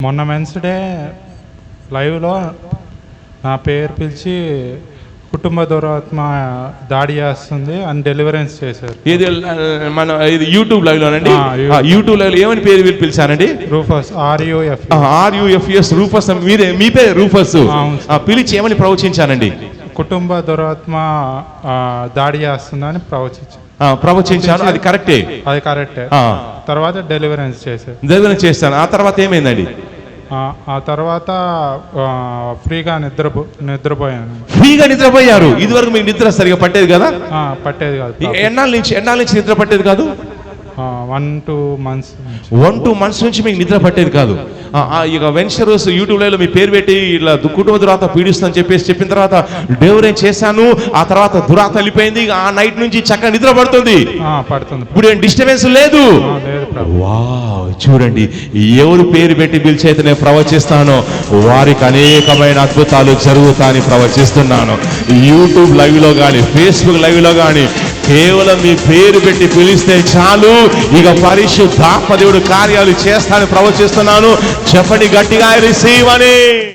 మొన్న men's day లైవ్లో నా పేరు పిలిచి కుటుంబ దురాత్మ దాడి చేస్తుంది అని డెలివరెన్స్ చేశారు. ఇది మన ఇది యూట్యూబ్ లైవ్ లోనండి. యూట్యూబ్ లైవ్ లో ఏమని పేరు పిలిచారండి? రూఫస్, RUFS రూఫస్. మీ పేరు రూఫస్. పిలిచి ఏమని ప్రవచించానండి? కుటుంబ దురాత్మ దాడి చేస్తుందని ప్రవచించాను. అది కరెక్టే. తర్వాత డెలివరెన్స్ చేస్తాను. ఆ తర్వాత ఏమైందండి? ఆ తర్వాత ఫ్రీగా నిద్రపోయాను. ఫ్రీగా నిద్రపోయారు. ఇది వరకు మీకు నిద్ర సరిగా పట్టేది కదా? పట్టేది కాదు. ఎన్నాళ్ళ నుంచి నిద్ర పట్టేది కాదు? 1-2 months నుంచి మీకు నిద్ర పట్టేది కాదు. ఇక వెంచరస్ యూట్యూబ్ లో మీ పేరు పెట్టి ఇలా కుటుంబ దురాత పీడిస్తుందని చెప్పిన తర్వాత డెలివరీ చేశాను. ఆ తర్వాత దురాత వెళ్ళిపోయింది. ఆ నైట్ నుంచి చక్కగా నిద్ర పడుతుంది. ఇప్పుడు ఏం డిస్టర్బెన్స్ లేదు. వావ్, చూడండి, ఎవరు పేరు పెట్టి పిలిచైతే నేను ప్రవచిస్తానో వారికి అనేకమైన అద్భుతాలు జరుగుతాయని ప్రవచిస్తున్నాను. యూట్యూబ్ లైవ్ లో కానీ ఫేస్బుక్ లైవ్ లో కానీ కేవలం మీ పేరు పెట్టి పిలిస్తే చాలు, ఇక పరిశుద్ధాత్మ దేవుడు కార్యాలు చేస్తానని ప్రవచిస్తున్నాను. చెప్పండి గట్టిగా, రిసీవ్ అని.